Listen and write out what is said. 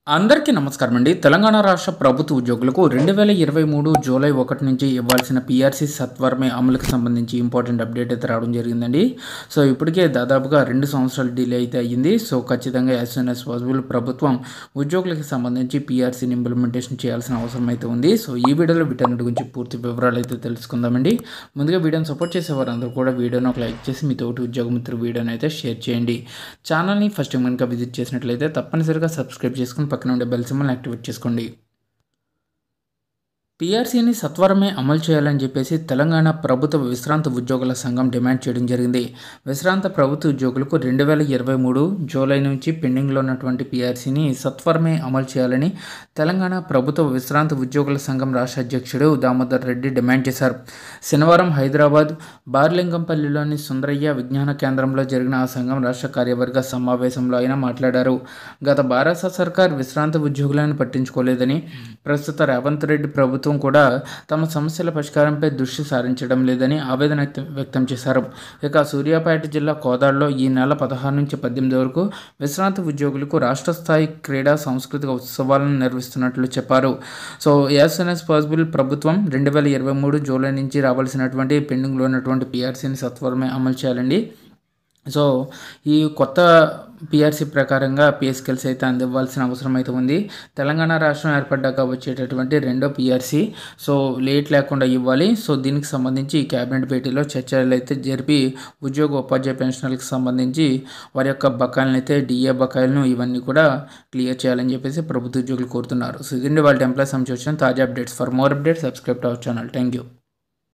అందరికీ నమస్కారం అండి. తెలంగాణ రాష్ట్ర ప్రభుత్వ ఉద్యోగులకు 2023 జూలై 1 నుంచి ఇవ్వాల్సిన పీఆర్సీ సత్వరమే అమలుకు సంబంధించి ఇంపార్టెంట్ అప్డేట్ అయితే రావడం జరిగిందండి. సో ఇప్పటికే దాదాపుగా 2 సంవత్సరాలు డిలే అయితే అయ్యింది. సో ఖచ్చితంగా యాజ్ సూన్ యాజ్ పాసిబుల్ ప్రభుత్వం ఉద్యోగులకు సంబంధించి పీఆర్సీని ఇంప్లిమెంటేషన్ చేయాల్సిన అవసరం అయితే ఉంది. సో ఈ వీడియోలో వీటన్నిటి గురించి పూర్తి వివరాలు అయితే తెలుసుకుందామండి. ముందుగా వీడియోని సపోర్ట్ చేసేవారు అందరూ కూడా వీడియోని ఒక లైక్ చేసి మీ తోటి ఉద్యోగ మిత్రుల వీడియోని అయితే షేర్ చేయండి. ఛానల్ని ఫస్ట్ టైం కనుక విజిట్ చేసినట్లయితే తప్పనిసరిగా సబ్స్క్రైబ్ చేసుకుని పక్కన ఉండే బెల్ సింబల్ని యాక్టివేట్ చేసుకోండి. పీఆర్సీని సత్వరమే అమలు చేయాలని చెప్పేసి తెలంగాణ ప్రభుత్వ విశ్రాంత ఉద్యోగుల సంఘం డిమాండ్ చేయడం జరిగింది. విశ్రాంత ప్రభుత్వ ఉద్యోగులకు 2023 జూలై నుంచి పెండింగ్లో ఉన్నటువంటి పీఆర్సీని సత్వరమే అమలు చేయాలని తెలంగాణ ప్రభుత్వ విశ్రాంత ఉద్యోగుల సంఘం రాష్ట్ర అధ్యక్షుడు దామోదర్ రెడ్డి డిమాండ్ చేశారు. శనివారం హైదరాబాద్ బార్లింగంపల్లిలోని సుందరయ్య విజ్ఞాన కేంద్రంలో జరిగిన ఆ సంఘం రాష్ట్ర కార్యవర్గ సమావేశంలో ఆయన మాట్లాడారు. గత భారత సర్కార్ విశ్రాంత ఉద్యోగులను పట్టించుకోలేదని, ప్రస్తుత రేవంత్ రెడ్డి ప్రభుత్వం కూడా తమ సమస్యల పరిష్కారంపై దృష్టి సారించడం లేదని ఆవేదన వ్యక్తం చేశారు. ఇక సూర్యాపేట జిల్లా కోదాడలో ఈ నెల 16 నుంచి 18 వరకు విశ్రాంతి ఉద్యోగులకు రాష్ట్ర స్థాయి క్రీడా సాంస్కృతిక ఉత్సవాలను నిర్వహిస్తున్నట్లు చెప్పారు. So as soon as possible ప్రభుత్వం 2023 జూలై నుంచి రావాల్సినటువంటి పెండింగ్లో ఉన్నటువంటి పీఆర్సీని సత్వరమే అమలు చేయాలండి. సో ఈ కొత్త పీఆర్సీ ప్రకారంగా పే స్కేల్స్ అయితే అందివ్వాల్సిన అవసరం అయితే ఉంది. తెలంగాణ రాష్ట్రం ఏర్పడ్డాక వచ్చేటటువంటి రెండో పీఆర్సీ సో లేట్ లేకుండా ఇవ్వాలి. సో దీనికి సంబంధించి క్యాబినెట్ భేటీలో చర్చలు అయితే జరిపి ఉద్యోగ ఉపాధ్యాయ పెన్షనర్లకు సంబంధించి వారి యొక్క బకాయిలను అయితే డిఏ బకాయిలను ఇవన్నీ కూడా క్లియర్ చేయాలని చెప్పేసి ప్రభుత్వ ఉద్యోగులు కోరుతున్నారు. సో ఇదండి వాళ్ళ ఎంప్లాయీస్ సంబంధించి వచ్చిన తాజా updates. For more updates subscribe to our channel. Thank you.